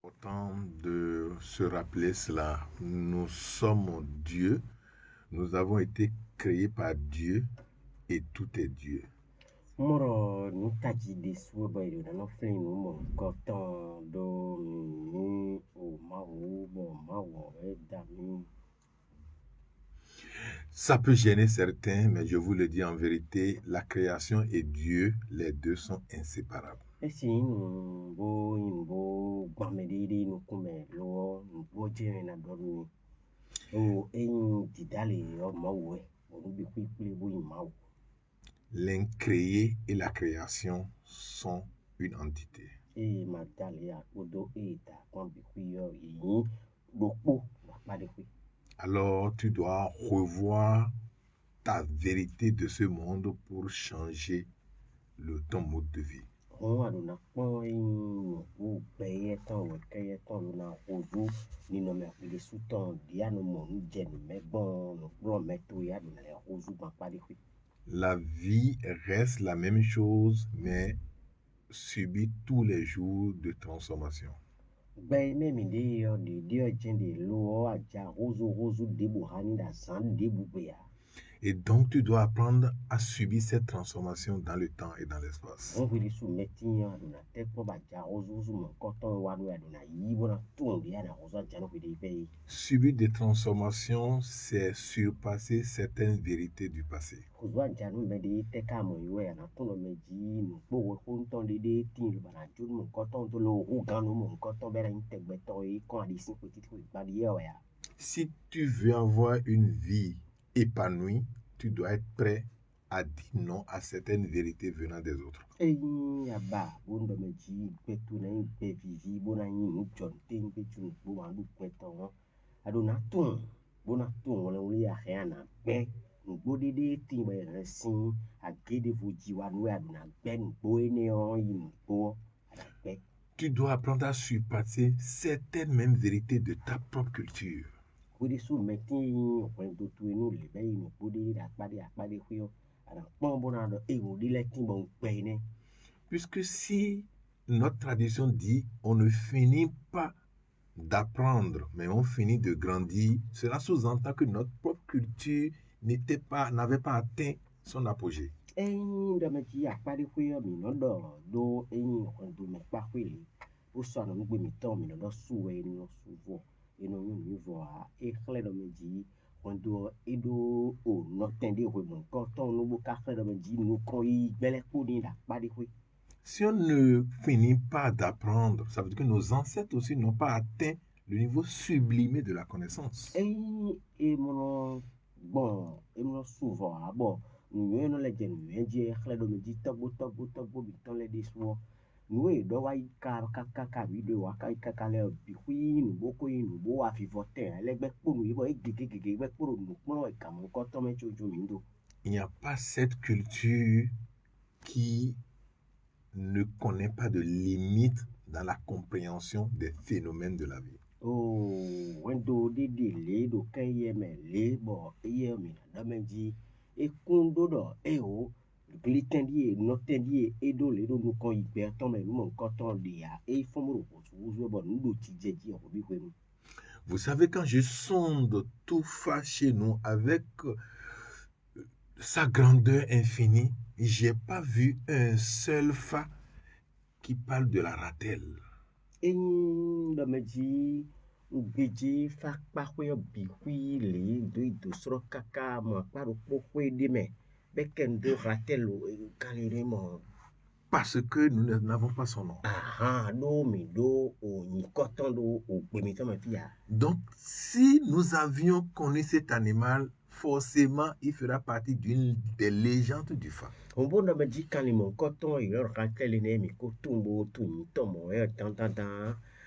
Important de se rappeler cela. Nous sommes Dieu, nous avons été créés par Dieu et tout est Dieu. Moro nutaji de suba ido na no flin no mo koton do mi o ma wo bo ma wo da mi. Ça peut gêner certains, mais je vous le dis en vérité, la création et Dieu, les deux sont inséparables. Esi in bo gba me de no kume lo bo je na do mi. O en didale o ma wo e o bi ku ipule bo in ma wo. L'incréé et la création sont une entité. E ma dale a odo e ta kon bi ku yo yin do po pa de ku. Alors tu dois revoir ta vérité de ce monde pour changer ton mode de vie. Òun àdùnà kpọ́n wu gbɛ̀yɛtɔn wɔ kɛyɛtɔn lo na xozo ninɔmɛ akpele sutɔn dia no mɔ nu dze nu mɛ gbɔn nu kplɔ mɛ to ya dùnà lɛ xozo gbãkpa de ƒe. La vie reste la même chose, mais subit tous les jours de transformation. Gbɛɛ mɛ mi de yɔ de yɔ dze de lo wɔ adza xozo de bo hani da zan de bu gbea. Et donc, tu dois apprendre à subir cette transformation dans le temps et dans l'espace. Òun ƒe su mɛ ti yɔ adùnà tɛ kpɔ ba dza xozo mɔ kɔtɔn wa do adùnà yi bona tún de ya na xozo adza no ƒe de ƒe yi. Subir des transformations, c'est surpasser certaines vérités du passé. Xozo adza no mɛ de tɛ ka mɔ yi wɔ ya na tún lɔ mɛ dzi nu kpɔ wɔ ko ŋutɔ de de ti lo bana dzo no kɔtɔn to lo ho gan no mɔ kɔtɔn bɛ na yi tɛgbɛtɔ yi kɔn adi si ko titi ko gba di yɛ wɔ ya. Si tu veux avoir une vie épanouie, tu dois être prêt à dire non à certaines vérités venant des autres. Eyin aba bo ŋdɔ mɛ dzi gbɛto na yi gbɛ vivi bo na yi nu dzɔ te ŋu gbɛtsu nu gbo wa nu gbɛtɔ wɔn ado na tún bo na tún wɔn le wòle ya hɛn na gbɛ nugbo de ti bɛ hɛn si age de vo dzi wa nu ya do na gbɛ nugbo yi ne yɔ yi nugbo ana gbɛ. Tu dois apprendre à surpasser certaines mêmes vérités de ta propre culture. Wode su mɛ ti ɔkùnrin tó tu inú le bɛ yi nugbo de akpa de ƒe yɔ ana kpɔn bo na dɔ ewo de lɛ ti bɔ gbɛ yi ne. Puisque si notre tradition dit on ne finit pas d'apprendre, mais on finit de grandir, cela sous-entend que notre propre culture n'avait pas atteint son apogée. Eyin ɖe me dzi akpa de ƒe yɔ mi nɔ dɔ do eyin ɔkùnrin do mɛ kpa ƒe li wo sɔ na nugbe mi tɔ mi nɔ dɔ su wɛ ni nɔ su vɔ eno nyu mi vɔa exlẽ ɖe me dzi ɔkùnrin do eɖo o nɔtɛ de ƒe mɔ kɔtɔn no bo ka xlẽ ɖe me dzi nukɔ yi gbɛlɛ kpo ni ɖe akpa de ƒe. Si on ne finit pas d'apprendre, ça veut dire que nos ancêtres aussi n'ont pas atteint le niveau sublimé de la connaissance. Eyin emlɔ gbɔn emlɔ su vɔa bɔ nuyɔe nɔ le dze nuyɔe dzi exlẽ ɖe me dzi tɔgbo mi tɔ le de sua nue ɖɔ wa yi kaka mi ɖo wa kaka le bi ƒui nubo ko yi nubo wa fi vɔ tɛ ɛlɛgbɛ kpo nu yibɔ egege gbɛ kpo ɖo nu kplɔ ekamɔ kɔtɔ mɛ tso dzo mi do. Il n'y a pas cette culture qui ne connaît pas de limite dans la compréhension des phénomènes de la vie. Oh, wendo dede le do ke ye me le bo ye mi na me dzi ekun do do e o gliten die no ten die e do le do nu ko igbe to me nu ko ton de ya e fo mo ko tu zo bo nu do ti je ji o bi pe mu. Vous savez, quand je sonde tout fa chez nous avec sa grandeur infinie, j'ai pas vu un seul fa qui parle de la ratelle. En da me dzi gbedzi fa kpa ƒe bi hui le do sro kaka mo kpa ro kpo ƒe de me be ken do ratel kalere mo. Parce que nous n'avons pas son nom. Aha, do mi do o ni koton do o gbe mi to me fia. Donc, si nous avions connu cet animal, forcément, il fera partie d'une des légendes du fa. On bon da me dzi kan mo koton i ro ratel ne mi ko tumbo tu ni to mo e tan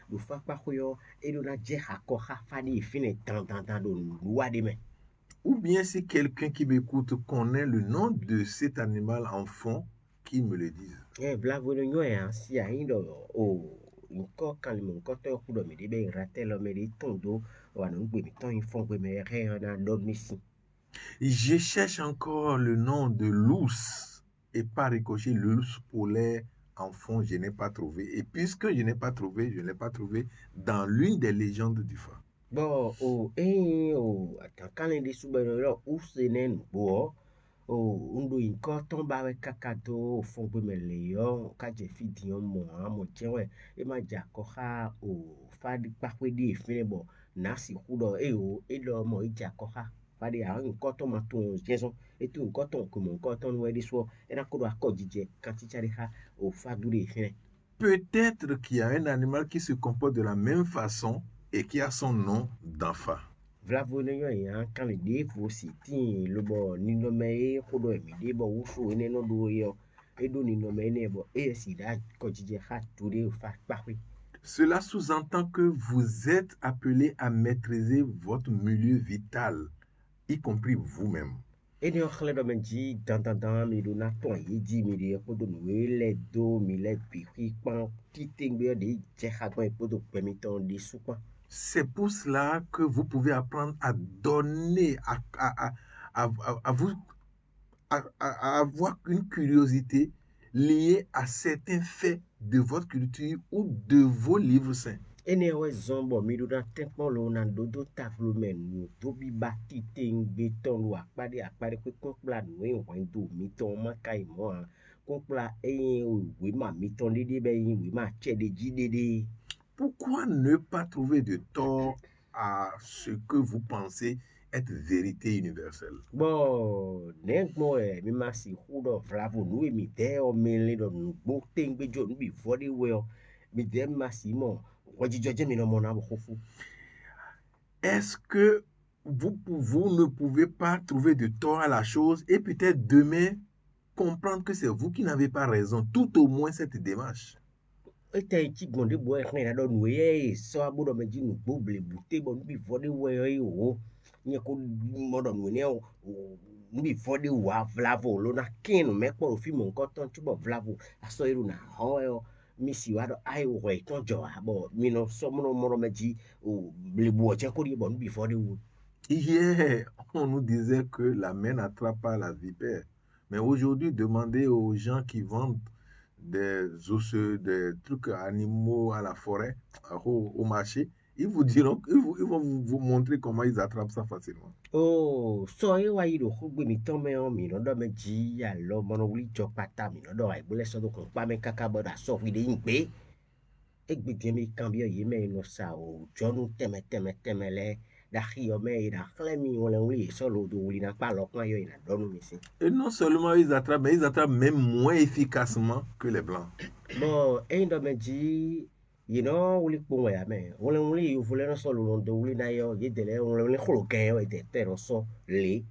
do fa kpa ƒe e do na je hakɔ hafa de fine tan do nu wa de me. Ou bien si quelqu'un qui m'écoute connaît le nom de cet animal en fond, qu'il me le dise. Vla vo le nyoe a si a indo o nko kan mo koton ku do mi de be ratel me de ton do wa no gbe mi ton ifon gbe me re na do mi si. Je cherche encore le nom de l'ours et pas ricochet l'ours polaire en fond, je n'ai pas trouvé. Et puisque je n'ai pas trouvé, je ne l'ai pas trouvé dans l'une des légendes du Fa. Bon, atankalende subero usenen bo ndo inko ton ba we kakato fongbe meleyo ka je fidion mo amo jewe e ma ja ko ha fadi pakwe di fine bo nasi hudo lo mo ija ko ha fadi a nko to ma tun jeso e tu nko ton ko mo nko ton we di so e na ko do akojije kan ti chari ha fadure fine. Peut-être qu'il y a un animal qui se comporte de la même façon et qui a son nom d'enfant. Vlavoneyo ya kan le de fo si tin lo bo ni no me ko do mi de bo wusu ne no do yo e do ni no me ne bo e si da ko jije ha touré fa pakwe. Cela sous-entend que vous êtes appelé à maîtriser votre milieu vital, y compris vous-même. E ni okhle do men ji dan mi do na ton yi ji mi de ko do no le do mi le bi pi pan ti tengbe de je ha ko e po do pe mi ton di su pan. C'est pour cela que vous pouvez apprendre à donner, à avoir une curiosité liée à certains faits de votre culture ou de vos livres saints. Ene we zombo mi do na tempo lo na do tablo men to bi ba ti tengbe ton lo apade pe ko pla no e wan do mi ton ma kai mo ko pla we ma mi ton dede be yin we ma che de ji dede. Pourquoi ne pas trouver de tort à ce que vous pensez être vérité universelle? Bon, nengmo mi ma si hudo vlavo nu mi te o mele do nu bo tengbe jo nu bi fodi we mi de ma si mo wajijoje mi no mo na bo khofu. Est-ce que vous ne pouvez pas trouver de tort à la chose et peut-être demain comprendre que c'est vous qui n'avez pas raison, tout au moins cette démarche? Ete ti gbonde bo e kan do nu e so abodo meji nu bo ble bute bo nu bi fodi we o nye ko modo nu ne o nu bi fodi wa vlavo lo na kinu me po fi mo nkan ton tubo vlavo aso iru na ho mi si wa do ai wo e ton jo abo mi no so mo no meji o ble bo je ko ri bo nu bi fodi wo. Hier, on nous disait que la main n'attrape pas la vipère. Mais aujourd'hui, demandez aux gens qui vendent des osseux, des trucs animaux à la forêt, au marché, ils vous diront, ils vont vous montrer comment ils attrapent ça facilement. Oh, so e wa iro khugbe mi ton me o mi no do meji ya lo mo no wuli jo pata mi no do ai bole so do kon pa me kaka bo da so wi de yin pe. Egbe die mi kan bi ye me no sa o jonu teme le da khi o me da khle mi wole wuli so lo do wuli na pa lo kan yo ina do nu mi si. Et non seulement ils attrapent, mais ils attrapent même moins efficacement que les blancs. Bon, e do meji you know wuli po ya me wole wuli yo vole no so lo do wuli na yo ye de le wole kholo ken yo e de te ro so le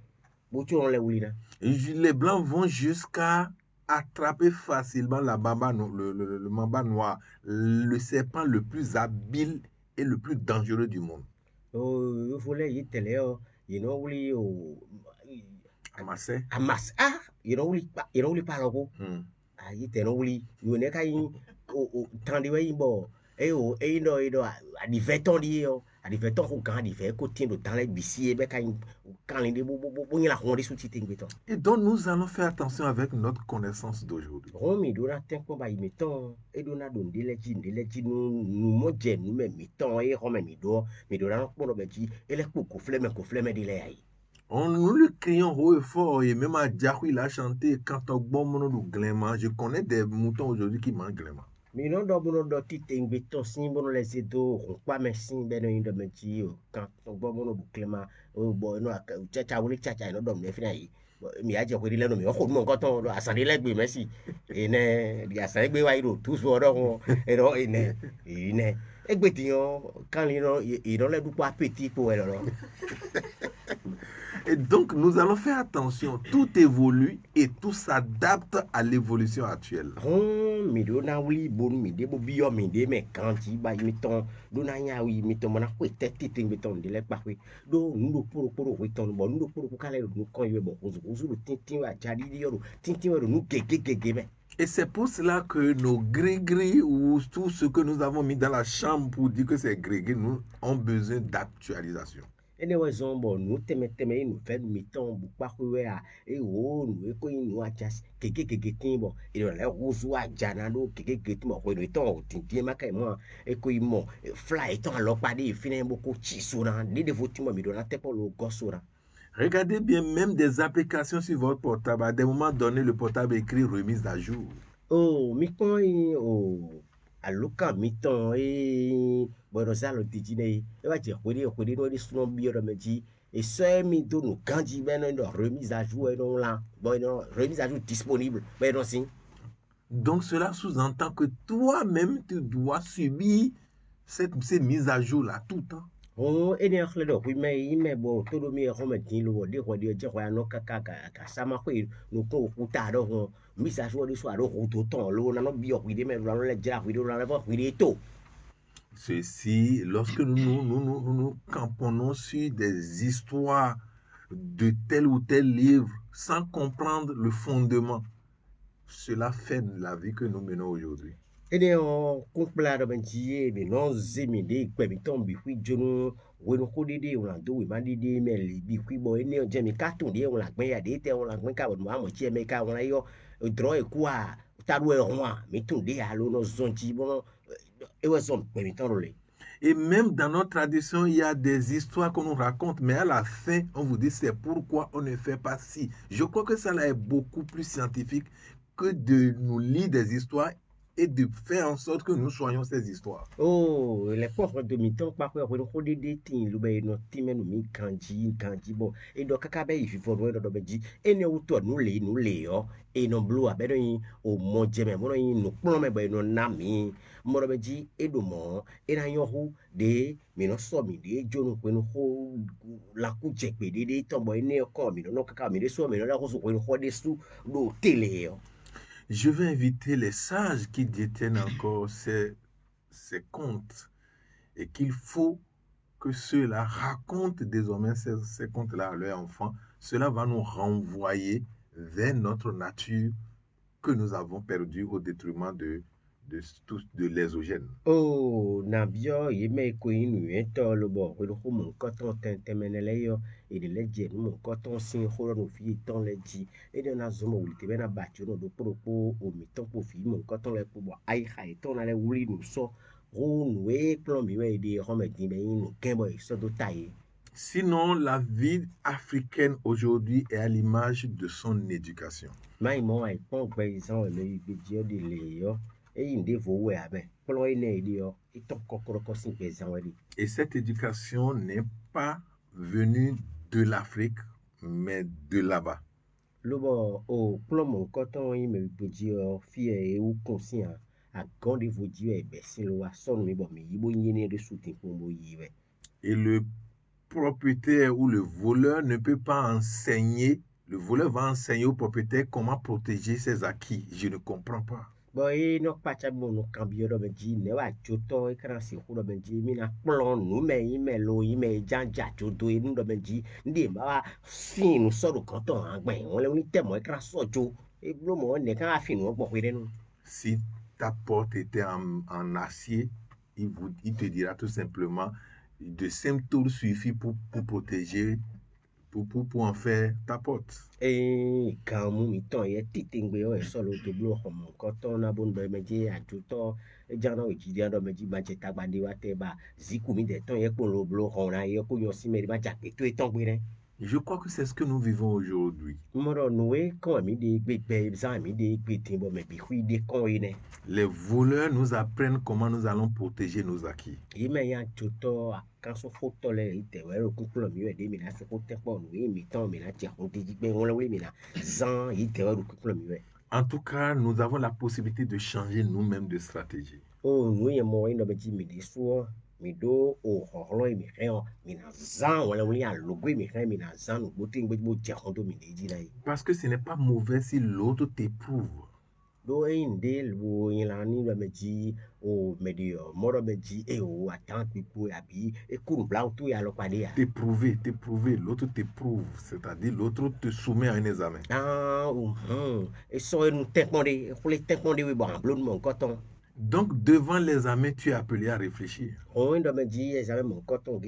bo tu on le wuli na. Les blancs vont jusqu'à attraper facilement la bamba, le mamba noir, le serpent le plus habile et le plus dangereux du monde. Oh, yo vole ye tele yo you know wuli o Amassé. you know wuli pa lo ko. Ye te no wuli yo ne ka yin o tande we yin bo no a di veton di yo a di veton ko gan di ve ko tin do dans les bisi e be ka yin kan le bo ni la honde sou ti ting beton. Et donc nous allons faire attention avec notre connaissance d'aujourd'hui. Mi do na tempo ba mi ton e do na do de leji nu mo je nu me mi ton e ho me mi do na ko do be ji e le ko flemme de le ai. Nous le crions haut et fort, et même à Diakou, il a chanté quand on bon mono glément. Je connais des moutons aujourd'hui qui mangent glément. Mais non, dans mon dos, tu t'es béton, si bon les édos, on pas merci, ben non, de métier, quand on bon mono glément, bon, non, tcha, non, dans les finailles. Mais à dire que il est nommé, on mon coton, à s'en élève, merci. Et ne, il y a ça, et bien, tous voilà, et non, et quand il n'en a pas appétit pour elle, alors. Et donc, nous allons faire attention. Tout évolue et tout s'adapte à l'évolution actuelle. Mi do na wuli bon mi de bo bio mi de me kanti ba mi ton do na nya wi mi ton na ko tete ting beton de le pa we do nu poro we ton bo nu poro ka le nu kon ye bo ozu tintin wa jadi di yo tintin wa nu gege me. Et c'est pour cela que nos gris-gris ou tout ce que nous avons mis dans la chambre pour dire que c'est gris-gris, nous avons besoin d'actualisation. ene wa zon bo nu teme nu fe mi ton bu pa ku we a e wo nu e ko nu a jas keke tin bo e le wuzu a jana do keke tin mo ko no ton tin tin ma kai mo e ko mo fly ton lo pa de fine bo ko chi so na de fo ti mo mi do na te po lo go so na. Regardez bien, même des applications sur votre portable, à des moments donnés, le portable écrit remise à jour. Oh, mi kon oh aluka mi ton bono salo tijine e wa je kwede no di suno bi ro meji et so mi do no kanji ben no remise à jour no la bon no remise à jour disponible ben no si. Donc cela sous-entend que toi-même, tu dois subir ces mises à jour-là tout le temps. Oh, ene akhle do wi me bo to do mi ho me tin lo de ko de je ko no ka sama ko no ko kuta do ho mise à jour di so ado ko to ton lo na no bi o wi de me lo le jira wi do la ba wi de to. Ceci, lorsque nous camponnons sur des histoires de tel ou tel livre sans comprendre le fondement, cela fait la vie que nous menons aujourd'hui. Ene o kumpla do benji be no zemi de gbe mi ton bi wi jonu we no ko dede o la do we ma dede me le bi wi bo ene o je mi ka tun de o la gbe ya de te o la gbe ka bo ma mo chi me ka o la yo dro e ku a ta ru e roi mi tun de a lo no zonji bo e we zon gbe mi ton le. Et même dans notre tradition, il y a des histoires qu'on nous raconte, mais à la fin, on vous dit c'est pourquoi on ne fait pas ci. Je crois que ça là est beaucoup plus scientifique que de nous lire des histoires et de faire en sorte que nous soyons ces histoires. Oh, le pauvre de mi ton pa ko ko dede tin lu be no ti me no mi kanji bo e do kaka be ifi fo do do beji ene o to nu le yo e no blue a be do yin o mo je me mo yin no pon me be no na mi mo do beji e do mo e na yo hu de mi no so mi de jo no pe no ho la ku je pe de ton bo ene ko mi no kaka mi de so mi no la ko so ko no ho de su do tele yo. Je vais inviter les sages qui détiennent encore ces contes et qu'il faut que ceux-là racontent désormais ces contes-là à leurs enfants. Cela va nous renvoyer vers notre nature que nous avons perdue au détriment de l'exogène. Oh, na bio ye me ko inu e to lo bo ko ko mo ko ton ten menele yo e de le je mo ko ton sin ho no fi ton le ji e de na zo mo wuli te be na ba ti no do pro po o mi ton po fi mo ko ton le po bo ai hai ton na le wuli no so ro no e plon mi we de ho me tin be yin ken bo so do tai. Sinon, la vie africaine aujourd'hui est à l'image de son éducation. Mai mo ai pon gbe izan le bi ji o de le yo e yin de vo we abe plo e ne ide yo e ton kokoro ko sin pe zan we di. Et cette éducation n'est pas venue de l'Afrique, mais de là-bas. Lobo o plomo koton yi me boji o fi e u konsi a gonde voji e be sin lo wa sonu mi bo mi yibo yene de soutin po mo yiwe. Et le propriétaire ou le voleur ne peut pas enseigner, le voleur va enseigner au propriétaire comment protéger ses acquis. Je ne comprends pas. Bo e no pacha mo no kambio do benji ne wa joto e kana si hu do benji mi na plon nu me yi me lo yi me janja joto e nu do benji ndi ma wa fin nu so do kanton agben won le ni temo e kana so jo e blo mo ne kan afin wo gbo pe nu. Si ta porte était en acier, il te dira tout simplement, de symptômes suffit pour protéger, pour en faire ta porte. Kan mu mi ton ye titingbe o e so lo to blo homo ko ton na bon do meji ajuto e jana o ji do meji ba je tagbande wa te ba ziku mi de ton ye pon lo blo hon na ye ko yo si me ba ja pe to e ton gbe re. Je crois que c'est ce que nous vivons aujourd'hui. Moro nowe kon mi de gbe zan mi de gbe tin bo me bi hui de kon yi ne. Les voleurs nous apprennent comment nous allons protéger nos acquis. Yi me ya juto kan so foto le ite we ro kukulo mi we de mi na se ko te po no yi mi ton mi na ti hon de gbe won le we mi na zan yi te we ro kukulo mi we. En tout cas, nous avons la possibilité de changer nous-mêmes de stratégie. Oh, nous y mo ino beji mi de so mi do o holo mi reo mi na zan wala wuli a logo mi re mi na zan no botin gbe bo je hon do mi de ji dai. Parce que ce n'est pas mauvais si l'autre t'éprouve. Do inde lo yin la ni lo meji o medi o moro beji e o atan pipo abi e kuru blanc tout ya lo pade ya. T'éprouver, l'autre t'éprouve, c'est-à-dire l'autre te soumet à un examen. Ah, e so e nou tekmonde, e koule tekmonde we bo an blon mon koton. Donc, devant l'examen, tu es appelé à réfléchir. On doit me dire, examen mon coton,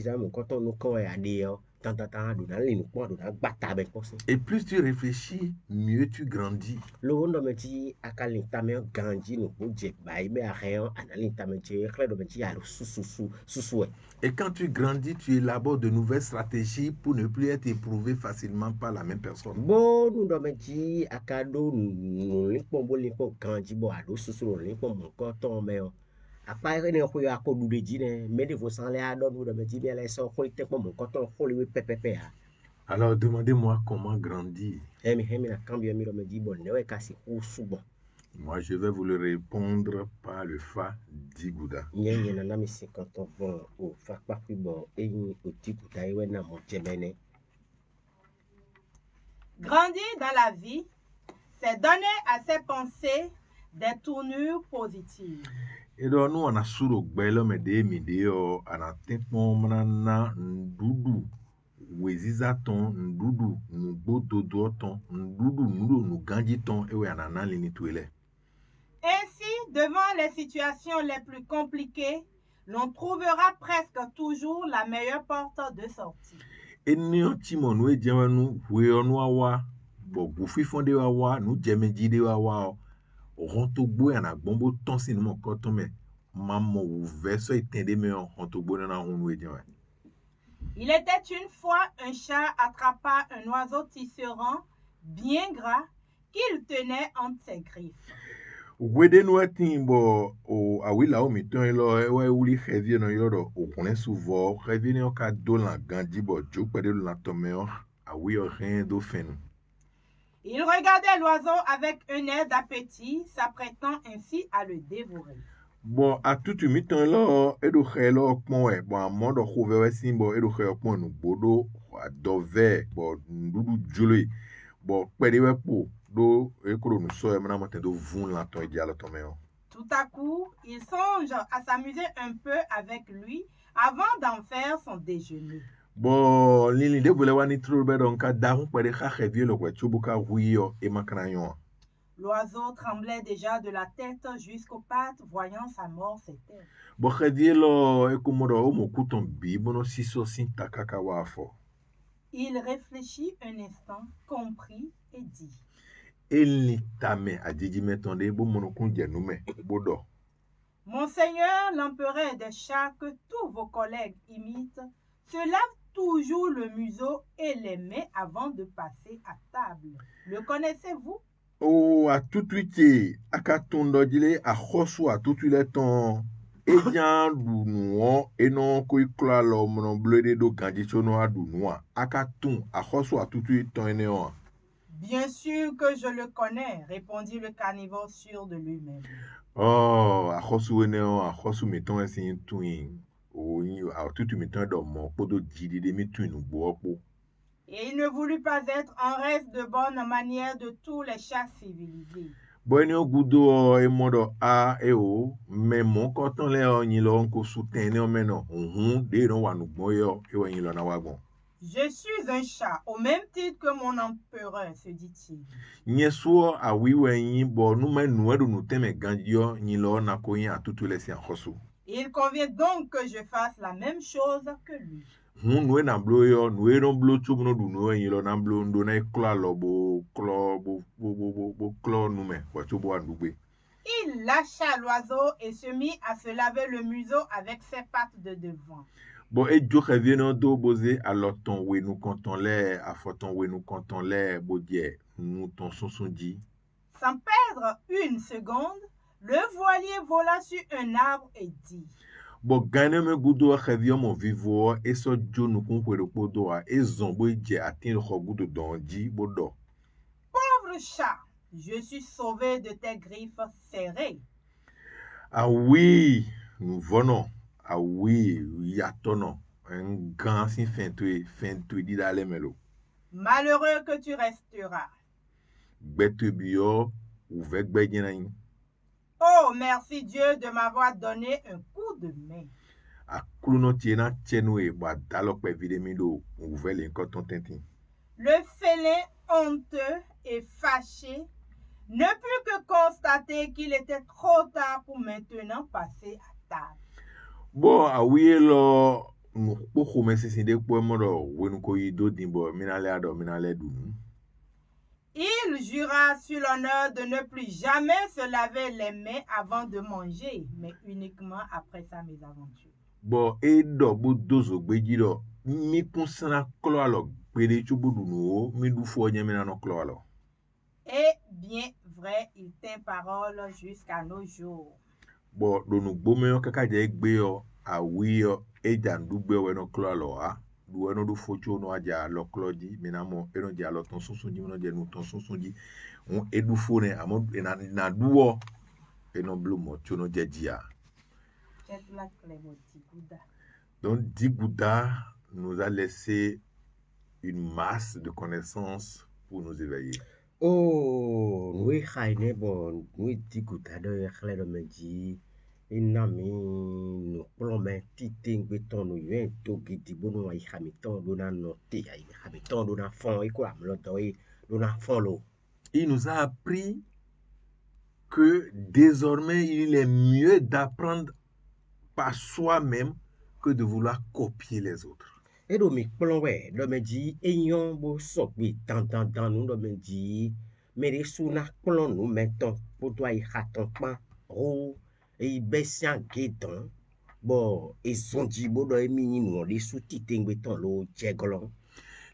nous quand à dire, tant, do na li nous point, do na bata ben pensé. Et plus tu réfléchis, mieux tu grandis. Le on doit me dire, à calin tamé ganji, nous pour dire, bah, il met à rien, analin tamé, clair de me dire, alors sous. Et quand tu grandis, tu élabores de nouvelles stratégies pour ne plus être éprouvé facilement par la même personne. Bon, nous doit me dire, à cadeau, nous limpons, ganji, bon, alors sous, limpons mon coton, mais après, ne ko ya ko du de jine mais de vos sans les adon vous de me dire les so ko te ko mon coton ko le pepepe. Alors demandez-moi comment grandir. Hemi na cambio mi do me dire bon ne we kasi ou subo. Moi je vais vous le répondre par le fa digouda. Nyenye na mi 50 ans bon o fa pa pi bon e ni o tipu taiwe na mo jebene. Grandir dans la vie, c'est donner à ses pensées des tournures positives. Et donc nous on a sur le gbelo me de mi de o ana tempo na ndudu weziza ton ndudu nubododo ton ndudu nu ganji ton e we anana lini tuele. Ainsi, devant les situations les plus compliquées, l'on trouvera presque toujours la meilleure porte de sortie. Et nous timon nous djema nu weonu awa bo gufi fonde wa nu djemeji de wa rontogbo yana gbombo ton sinu mo koton me maman ouvert so etende me rontogbo na hunu djema. Il était une fois un chat attrapa un oiseau tisserand bien gras qu'il tenait entre ses griffes. Wede no timbo o awila o miton lo e wuli xevi no yodo o kone suvo xevi ne o ka do la gandi bo jo pede la tomeo awi o rien do fenu. Il regardait l'oiseau avec un air d'appétit, s'apprêtant ainsi à le dévorer. Bon a tutu miton lo edo xelo okpon e bon amodo xove we simbo edo xe okpon nu bodo adove bo ndudu jule bo pede we po do ekoro nu so e mana motendo vun la ton dialo tomeo. Tout à coup, il songe à s'amuser un peu avec lui avant d'en faire son déjeuner. Bon, lili de vole wani troube donc da hun pere xa xevi lo kwe chubuka huyo e makranyo. L'oiseau tremblait déjà de la tête jusqu'aux pattes, voyant sa mort s'éteindre. Bon xevi lo e komodo o mokuton bi bono siso sin takaka wafo. Il réfléchit un instant, comprit et dit: Elni tame adiji metonde bo monokun jenume bodo. Monseigneur l'empereur des chats que tous vos collègues imitent se lave toujours le museau et les mains avant de passer à table. Le connaissez-vous? Oh, a tutuite akatondo dile a khosu a tutule ton ejan du nuo enon ko ikla lo mono blede do ganji chono adu noa akatun a khosu a tutuite ton eneon. Bien sûr que je le connais, répondit le carnivore sûr de lui-même. Oh, a khosu eneon a khosu meton esin tuin. Oh, a tutu meton do mo podo jidi de metuin bo po. Et il ne voulut pas être en reste de bonne manière de tous les chats civilisés. Bon, au gudo e modo a e o mais mon coton le o ni lo nko soutene o meno de no wa nugbo yo e wa yin lo na wagon. Je suis un chat au même titre que mon empereur, se dit-il. Nyeso a wi wen bo nu me nu edu nu teme gandio ni lo na ko yin atutu le si akhoso. Il convient donc que je fasse la même chose que lui. Nu na blo yo nu e no blo chubu no du nu yin lo na blo ndo na ikla lo bo klo nu me wa chubu andugbe. Il lâcha l'oiseau et se mit à se laver le museau avec ses pattes de devant. Bon, et Dieu revient do bosé alors ton we nous comptons les à foton we nous comptons les bodier nous ton son dit. Sans perdre une seconde, le voilier vola sur un arbre et dit: Bon, gagne me gudo revient mon vivo et so Dieu nous conquérir podo a et zombo je atteindre le goût de donji bodo. Pauvre chat, je suis sauvé de tes griffes serrées. Ah oui, nous venons. Ah oui, yatono, un grand sin fin tu dit d'aller melo. Malheureux que tu resteras. Bete bio ou vek bedjenain. Oh, merci Dieu de m'avoir donné un coup de main. A kluno tiena tienwe ba dalokpe videmido ou vele koton tintin. Le félin honteux et fâché ne put que constater qu'il était trop tard pour maintenant passer à table. Bon, ah oui, lo, nous pouvons mettre ces idées pour moi, ou nous coller d'autres dimbo, minale dunu. Il jura sur l'honneur de ne plus jamais se laver les mains avant de manger, mais uniquement après sa mésaventure. Bon, et do, bu dozo, beji do, mi kunsana klo alo, pede chubu dunu, mi du fo nye mina no klo alo. Et bien vrai, il tint parole jusqu'à nos jours. Bon, donu gbome yo kaka je egbe yo, a wi yo, e jan du gbe we no klo alo ha, du we no du fo cho no aja lo klo di, mina mo, e no ja lo ton sunsunji, no je no ton sunsunji, on e du fo ne, amo, e na duo, e no blu mo, cho no je dia. Donc, Digouda nous a laissé une masse de connaissances pour nous éveiller. Oh, nous haine bon, nous dikuta de xlero meji. Inami nous plombe titing beton nous yen to gidi bono ay xamiton dona noté ay xamiton dona fond et quoi me lotoy dona fond lo. Il nous a appris que désormais il est mieux d'apprendre par soi-même que de vouloir copier les autres. Et do mi plombe do meji eyon bo sokbi tan nous do meji mere suna plon nous mettons pour toi y xaton pan ro et besian guédon bon et son jibo do emi nous les sous-titing beton lo djeglon.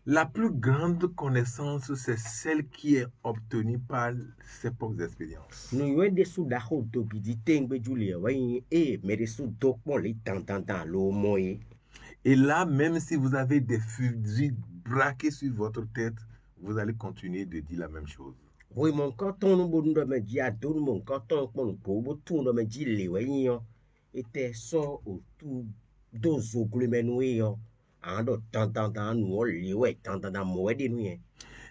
La plus grande connaissance, c'est celle qui est obtenue par ses propres expériences. Nous avons des sous d'argent qui dit que Julie et mais des sous d'ocmon les tant le moyen. Et là, même si vous avez des fusils braqués sur votre tête, vous allez continuer de dire la même chose. Oui, mon canton nous bon me dit à tout mon canton mon pour tout me dit les voyons était so autour d'ozo glumenouyo en de tant nous les ouais tant moi de nous.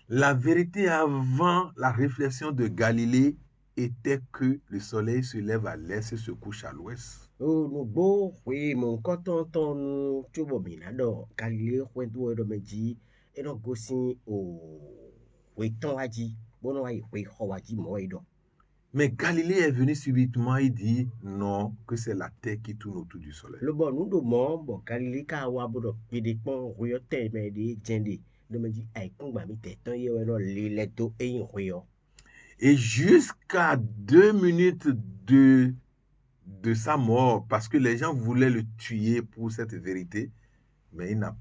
La vérité avant la réflexion de Galilée était que le soleil se lève à l'est et se couche à l'ouest. Oh, nous beau, oui, mon canton ton tu vois bien alors Galilée ouais doit de me dit et donc aussi au oui ton a dit bon ouais oui a dit moi donc. Mais Galilée est venu subitement et dit non, que c'est la terre qui tourne autour du soleil. Le bon nous demandons bon Galilée ka wa bo do pédéquement royote mais des djendé de me dit ay kon ba mi tetan yo no les to et royo. Et jusqu'à 2 minutes de sa mort, parce que les gens voulaient le tuer pour cette vérité, mais il n'a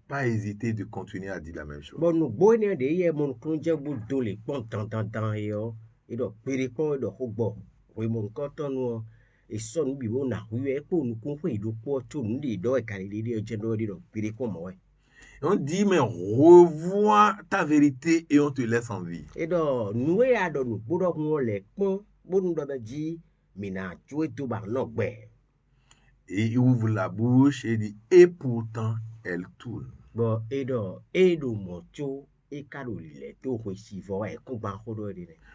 pas hésité de continuer à dire la même chose. Bon, nous bonne de hier mon konje bu dole pon tant yo et do pédéquement do hobo. Oui mon canton nous et son bi bo na hué pour nous comprendre do po tout nous di do Galilée de djendo di do pédéquement moi. On dit, mais revois ta vérité et on te laisse en vie. Et donc, nous et à nous, pour nous les ponts, pour nous dire, mais n'a tué tout par nos Et il ouvre la bouche et dit, et pourtant, elle tourne. Bon, et donc, et nous montons, et Caroline, tout recevant, et combat.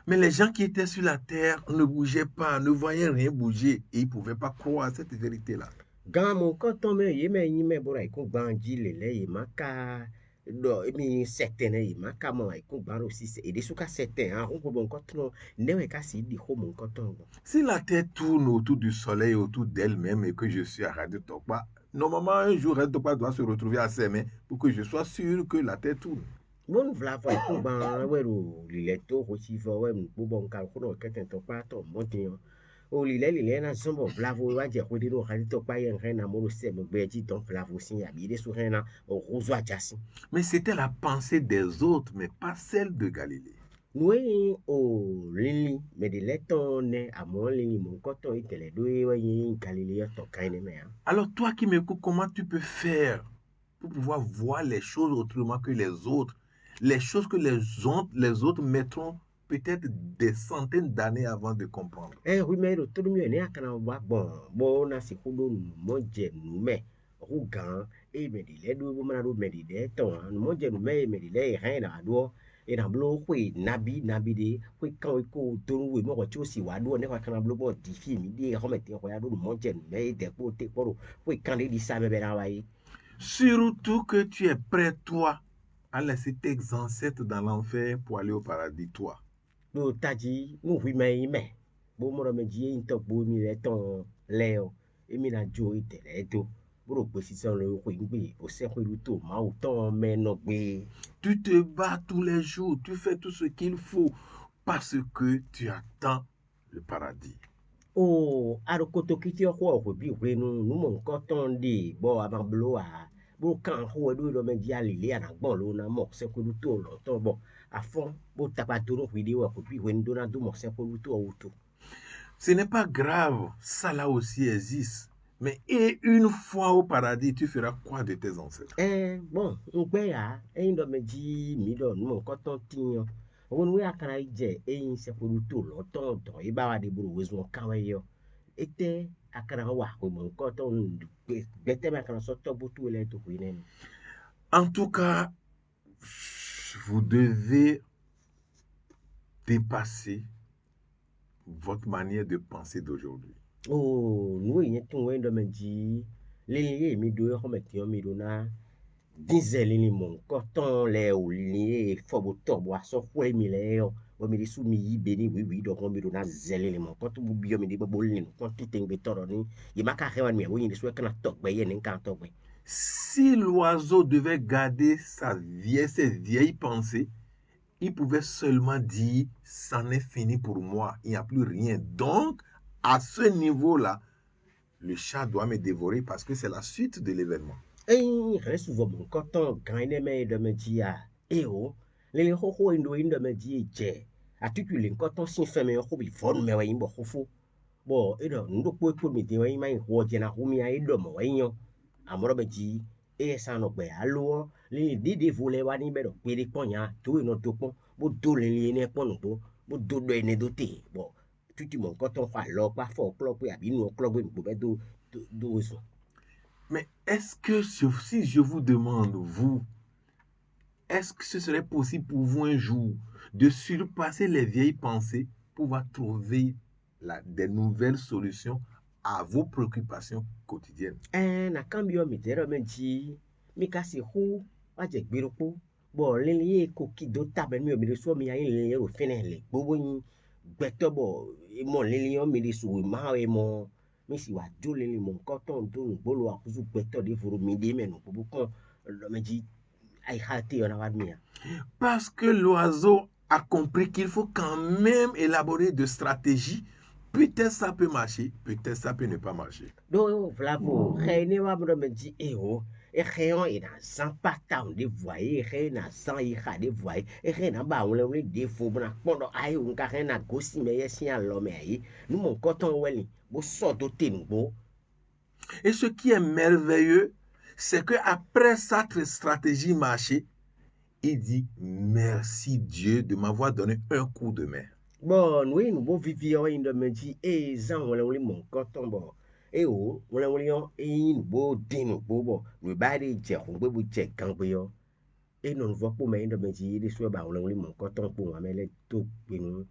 Mais les gens qui étaient sur la terre ne bougeaient pas, ne voyaient rien bouger, et ils ne pouvaient pas croire à cette vérité-là. Quand mon canton me yeme bora ko banji lele maka do mi certaine maka mo ko baro si et des souka certain on ko bon canton ne ka si di ko mon canton. Si la terre tourne autour du soleil, autour d'elle-même et que je suis à Radio Tokpa, normalement un jour Radio Tokpa doit se retrouver à ses mains pour que je sois sûr que la terre tourne. Bon vla fa ko ban wero lileto ko si fo we mo bon ka ko no keten Tokpa to monte o lile na sombo vlavo wa je ko diro Radio Tokpa yen rena mo se mo beji don vlavo sin ya bi de so rena o rozo ajasi. Mais c'était la pensée des autres, mais pas celle de Galilée. Nous o lili mais de leton ne à mon lili mon coton et tele do yin Galilée to kaine me. Alors toi qui m'écoutes, comment tu peux faire pour pouvoir voir les choses autrement que les autres, les choses que les autres mettront peut-être des centaines d'années avant de comprendre. Eh oui, mais tout le monde est à bon, na si kudo mon je nous mais rougan et me dit les deux mon me dit des ton mon je nous mais me dit les rien à do et dans blo oui nabi de oui quand ko to oui mo ko si wa do ne ko kan blo bo di fi mi di remettre ko ya do mon je mais des côté pour oui quand il dit ça me ben envoyer. Surtout que tu es prêt toi a laissé tes ancêtres dans l'enfer pour aller au paradis, toi. No taji no hui mai me. Bo moro me ji into bo mi le ton leo. Emi na jo ite le do. Bro pe si san lo hui ngbe. O se hui luto ma o ton me no gbe. Tu te bats tous les jours, tu fais tout ce qu'il faut parce que tu attends le paradis. O arokoto kiti ho ho bi hui nu nu mo nko ton de bo amablo a. Bo kan ho do lo me ji alile ana gbon lo na mo se hui luto lo ton bo. A fond bo tabatoro hui de wa ko bi hui ndo na do mo se hui luto o to. Ce n'est pas grave, ça là aussi existe. Mais et une fois au paradis, tu feras quoi de tes ancêtres? Bon, ngbe ya, ndo me ji mi do nu nko ton tiyan. Won we akara je se polu to lo ton ton e ba wa de buru wezu kan we yo. Ete akara wa ko mo nko ton gbete me akara so to butu le to hu ne. En tout cas, vous devez dépasser votre manière de penser d'aujourd'hui. Oh, nous y tun we ndo me ji le mi do ho me ti mi do na dizel ni mo nko ton le o li fo bo to bo aso hu mi le yo. O mi su mi yi beni wi do ko mi do na zele le mo ko to bu bi o mi de bo ni ko ti tengbe toro ni yi maka hewan mi wo yin de so kana to gbe ye ni kan to gbe. Si l'oiseau devait garder ses vieilles pensées, il pouvait seulement dire « c'en est fini pour moi, il n'y a plus rien ». Donc, à ce niveau-là, le chat doit me dévorer parce que c'est la suite de l'événement. Reste souvent mon coton quand il me de me dire o les ho indo me dire je a tu le coton sin fait me ho bi fon me wa imbo hofo bo edo ndo po mi de wa mai ho je na hu mi ai do mo wa yin amoro be ji sa no pe alo le dede vole wa ni be do pe de ponya to ino to pon bo do le ne pon no bo do do ene do te bo tu mon coton fa lo pa fo clock pe abi nu clock be be do so. Mais est-ce que si je vous demande, vous, est-ce que ce serait possible pour vous un jour de surpasser les vieilles pensées pour pouvoir trouver des nouvelles solutions à vos préoccupations quotidiennes? Na cambio mi tero me ji mi kasi hu wa je gbero po bo lele ko ki do tabe mi o mi so mi ayin lele ro fene le gbogbo yin gbeto bo mo lele yo mi so ma e mo mi si wa jo lele mo nko ton to nu gbolo akuzu gbeto de furu mi de me no gbogbo kan lo me ji ai hati ona wa mi. Parce que l'oiseau a compris qu'il faut quand même élaborer de stratégies. Peut-être ça peut marcher, peut-être ça peut ne pas marcher. Do vlavo khene wa bro me ji e khéon e na san pata on de voyer khé na san i kha de voyer e khé na ba on le de fo bna pondo ai un ka khé na gosi me ye si an lo me ai nous mon coton weli bo so do te ngbo. Et ce qui est merveilleux, c'est que après cette stratégie marché, il dit merci Dieu de m'avoir donné un coup de main. Bon, oui, nous bon vivre in de me dit zan wala mon coton bon. O wala yon nous bo din bo nous ba de je ko bo je kan bo yo. Non voit pour me de me dit de so ba wala mon coton pour ma mele to pinu.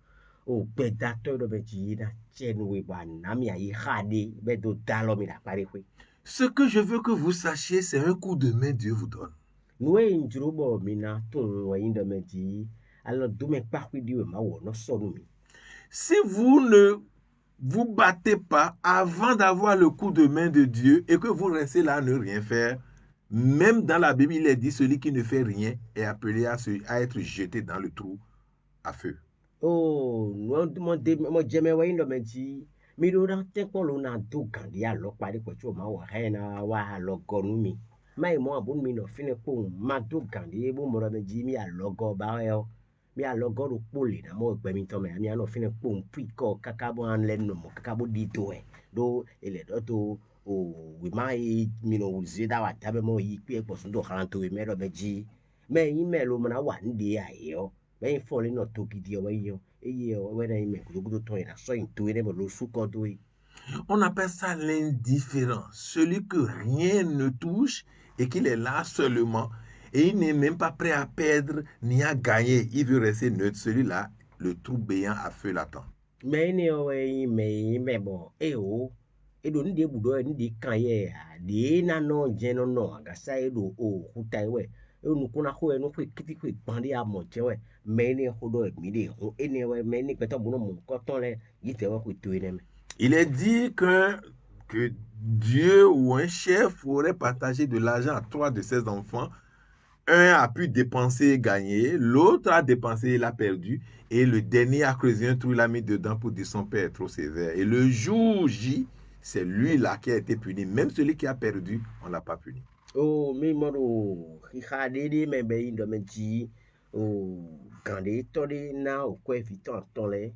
O pedateur de me dit na chen we ba na mi ai khade be do dalo mi da pare kwe. Ce que je veux que vous sachiez, c'est un coup de main Dieu vous donne. Nous njuro bo mi na ton wa in de me dit alors do me pa kwi di we ma wo no so mi. Si vous ne vous battez pas avant d'avoir le coup de main de Dieu et que vous restez là à ne rien faire, même dans la Bible, il est dit celui qui ne fait rien est appelé à être jeté dans le trou à feu. Oh, nous demandons, moi j'aime ouais non mais dit, mais nous dans tes qu'on a tout gandi à l'ok pas de quoi tu m'as wa rien wa l'okonu mi, mais moi bon mi no fine pour ma tout gandi bon moi me dit mi à l'ogo ba yo, mi à l'ogo ro poli na mo gbe mi to me mi à no fine pour puis ko kakabo an len no mo kakabo di to e do ele do to o we mai mi no zeda wa tabe mo yi pe po sun do kan to me do me ji, mais yi me lo mo na wa ndi ayo. Ben fole no to gidi o yo wena ime kudo to ina so into ene lo suko do. On appelle ça l'indifférent, celui que rien ne touche et qu'il est là seulement et il n'est même pas prêt à perdre ni à gagner, il veut rester neutre. Celui-là, le trou béant à feu l'attend. Mais ne o me bon e do ndi budo ndi kan ye de na no je no no agasa e do o hutai we nous qu'on a quoi nous fait qui fait bander à mon ouais mais ne hodo midi on ene ouais mais ni peut-être mon coton là il était ouais tout ene. Il est dit que Dieu ou un chef aurait partagé de l'argent à 3 de ses enfants. Un a pu dépenser et gagner, l'autre a dépensé et l'a perdu, et le dernier a creusé un trou, il l'a mis dedans pour dire son père est trop sévère. Et le jour J, c'est lui là qui a été puni. Même celui qui a perdu, on ne l'a pas puni. Oh, mais moro, hikadede me be indo me ji, oh, kande tode na o kwe vitan tole,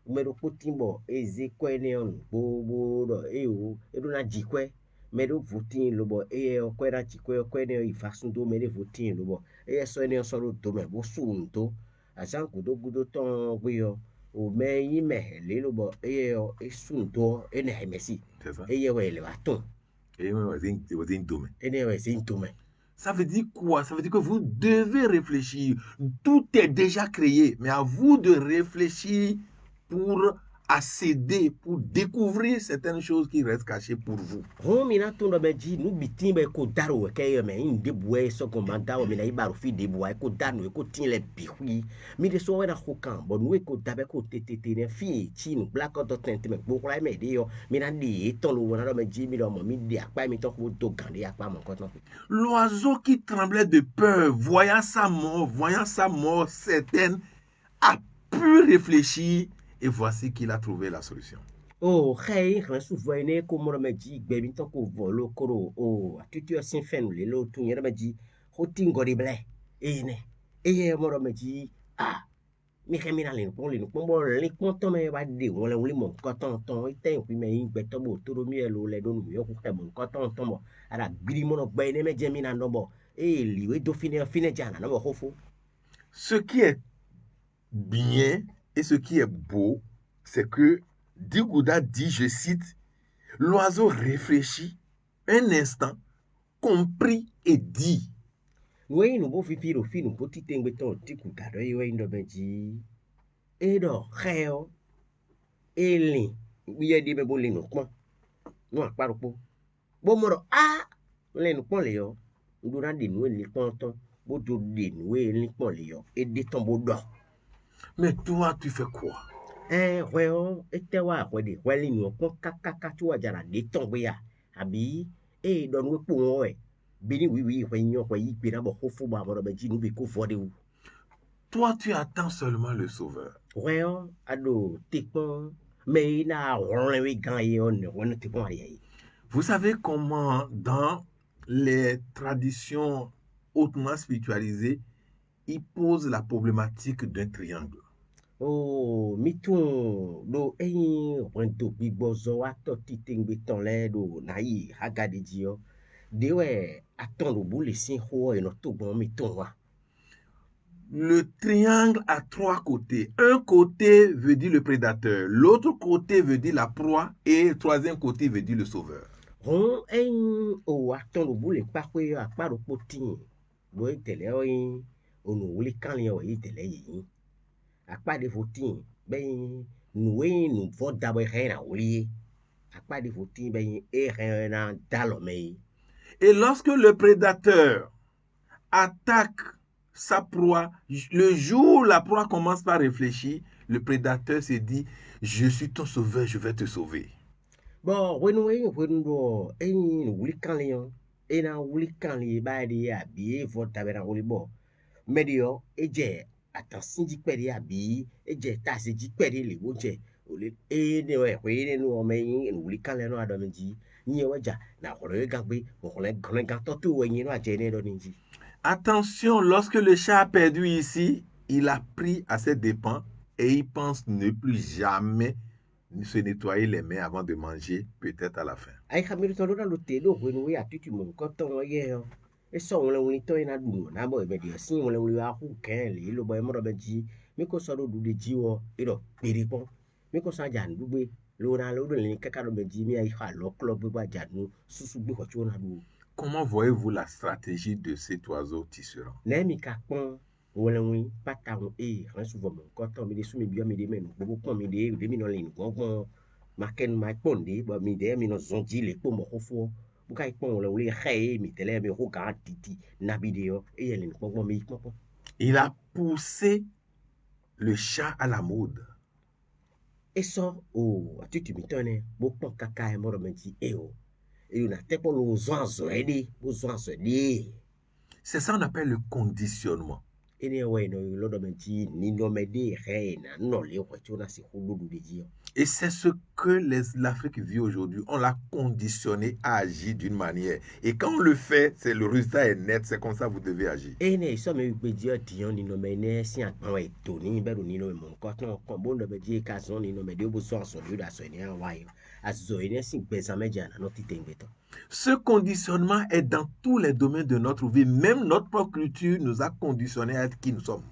mero kutimbo eze kwe ne on bo do e o, e do na ji kwe, mero votin lobo e o kwe na ji kwe ne i fasun do mere votin lobo, e so ne so do me bo sun to, asan gudo ton gbe yo, o me yi me le lobo e o e sun to e ne mesi. C'est ça? E ye we le baton. Et was in domaine. E ne we sin to me. Ça veut dire quoi? Ça veut dire que vous devez réfléchir. Tout est déjà créé, mais à vous de réfléchir pour accéder, pour découvrir certaines choses qui restent cachées pour vous. Romina tunda beji nu bitimbe ko daro ke ye me inde buwe so ko manda o mina ibaru fi de buwe ko dano ko tin le bihui mi de so wera ko kan bo nu ko dabe ko tete ne fi chi nu black out tent me bo kra me de yo mina di ton lo wona do me ji mi do mo mi di apa mi to ko do gande apa mo ko ton. L'oiseau qui tremblait de peur, voyant sa mort certaine, a pu réfléchir et voici qu'il a trouvé la solution. Oh, hey, ran su voine ko mo me ji gbe mi to ko volo koro oh atutu sin fen le lo tun yere me ji ho tingo de ble ne ye mo me ji ah mi ke mi na le pon bo le pon to me wa de won le won mo ko ton ite pi me yin gbe to bo to ro mi e lo le do nu yo ku ke mo ko ton mo ara gbiri mo no gbe ne me je mi na no bo liwe do fine jana no bo hofo. Ce qui est bien et ce qui est beau, c'est que Digouda dit, je cite, l'oiseau réfléchit un instant, comprit et dit. Oui, nous beau fifi au fin, nous petit tengbe ton tiku kado yo indo benji. Edo, kheo, eli, biye di be bo le no pon. No aparo po. Bo moro le no pon le yo. Ndura di no le pon ton. Bo do di no le pon le yo. E de ton bo do. Mais toi, tu fais quoi? Ouais, ete wa kwede, wali no pon kaka tu wa jara de ton bo ya. Abi, don we pon we. Bini oui, Toi, tu attends seulement le Sauveur. Vous savez comment dans les traditions hautement spiritualisées, ils posent la problématique d'un triangle. Oh, miton do rento bibozo ato titingbe ton le do naï hagade dio. Dewe attendre bout les signes et notre bon miton. Le triangle a 3 côtés. Un côté veut dire le prédateur, l'autre côté veut dire la proie et le troisième côté veut dire le sauveur. On attendre bout les parquets à part au potin. Boy tele on ouli kan le o tele yi. À part de votin ben nous vot d'abord rien à oublier. À part de votin ben rien dalomé. Et lorsque le prédateur attaque sa proie, le jour où la proie commence par réfléchir, le prédateur se dit, je suis ton sauveur, je vais te sauver. Bon, medio eje atansin jiperi abi eje tasi jiperi le woje ole ne we no me yin wuli kan le no adomeji yin waja na horo gagbe mo le gan to tu we yin no aje ne do ninji. Attention, lorsque le chat a perdu ici, il a pris à ses dépens et il pense ne plus jamais se nettoyer les mains avant de manger, peut-être à la fin. Ai khamiru to do te do we no ya tutu mo ko to ye yo. So wole wuli to ina du na bo be dia sin wole wuli a hu ken le lo boy mo be ji mi ko so do de ji wo iro pere pon mi ko sa jan dugbe lo na lo do le kaka do be ji mi ai ha lo club ba janu susu gbe ko chona du. Comment voyez-vous la stratégie de cet oiseau tisserand? Le mi ka pon wole wuli pata won ran souvent mo ko to mi de su mi bio mi de menu bo pon mi de mi no le ni gbon ma ken ma pon de bo mi de mi no zonji le po mo ko fo buka ikpon le wuli xeye mi tele mi ko ga titi nabideo et elle ne pon mi pon. Il a poussé le chat à la mode. Et ça, oh, tu mi tone, bo pon kaka e moro menti e o. Et on a te pour le zwan zoedi, bo zwan zoedi. C'est ça qu'on appelle le conditionnement. Et ne ouais no lo do menti ni no mede reina no le ko tu na si hudu de dio. Et c'est ce que l'Afrique vit aujourd'hui. On l'a conditionné à agir d'une manière. Et quand on le fait, c'est le résultat est net. C'est comme ça que vous devez agir. Et ne so me be dio tion ni no mene si an pa e to ni be ni no mon ko ton ko bon do be di ka son ni no me de bo zwan so de da so ni an wa yo. Azo ene si beza media na no titembeto. Ce conditionnement est dans tous les domaines de notre vie. Même notre propre culture nous a conditionnés à être qui nous sommes.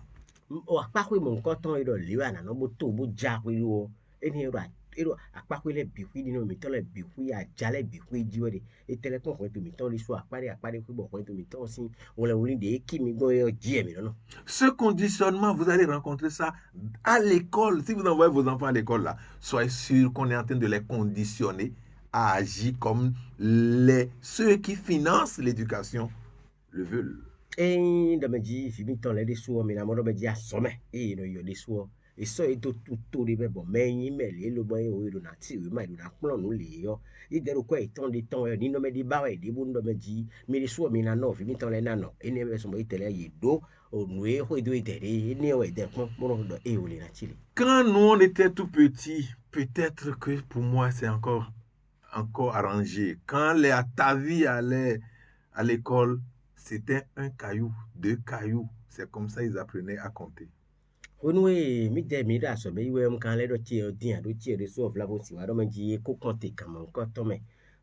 O akpakwe mon ko ton iro liwa na no bo to bo ja kwe yo. Eni iro akpakwe le bihui ni no mi ton le bihui a jale bihui jiwe de. E tele kon ko to mi ton li so akpare kwe bo ko to mi ton si on le wuli de ki mi go yo die mi no. Ce conditionnement, vous allez rencontrer ça à l'école. Si vous envoyez vos enfants à l'école là, soyez sûr qu'on est en train de les conditionner à agir comme ceux qui financent l'éducation le veulent. Et de me dire, si mi ton le de so mi na mo do be dia some. E no yo de so. Et ça est tout de bon mais ni mais le boy o do na ti o ma do na plan no le yo. E de ko e ton de ton ni no me di ba we de bu ndo me di mi de so mi na no fi mi ton le na no. E ne be so mo itele ye do o noué ho do itere ni o e de kon mo do e o le na chile. Quand nous on était tout petits, peut-être que pour moi c'est encore arrangé. Quand les Atavi allaient à l'école, c'était un caillou, 2 cailloux. C'est comme ça ils apprenaient à compter. Onwe mi de mi da so me iwe m kan le do ti o din do ti e so of lavo si wa do manji ko konte kan mon ko to me.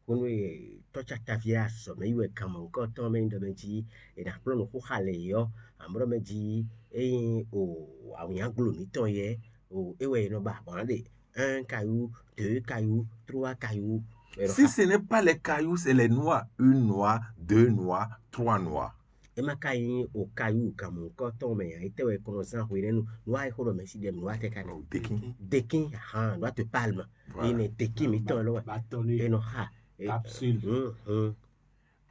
Onwe to cha ta via so me iwe kan mon ko to me ndo manji e na plan ko khale yo amro manji e o awon glo mi ton ye o ewe no ba bon de 1 caillou 2 cailloux 3 cailloux. Si ce n'est pas les cailloux, c'est les noix. 1 noix, 2 noix, 3 noix. E makai o caillou comme coton mais ite we kono san huire nu noa e horo mesi dem noa te kana dekin ha noa te palme ine teki mi ton lo e no ha capsule.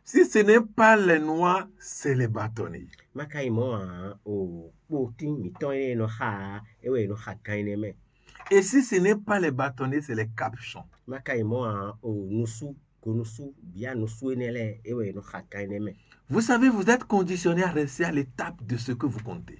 Si ce n'est pas les noix, c'est les bâtonnets. Makai mo o potin mi ton e no ha e we no ha kaine me. Et si ce n'est pas les bâtonnets, c'est les capuchons. Makai mo o nusu konusu bien nusu enele e we no ha kaine me. Vous savez, vous êtes conditionné à rester à l'étape de ce que vous comptez.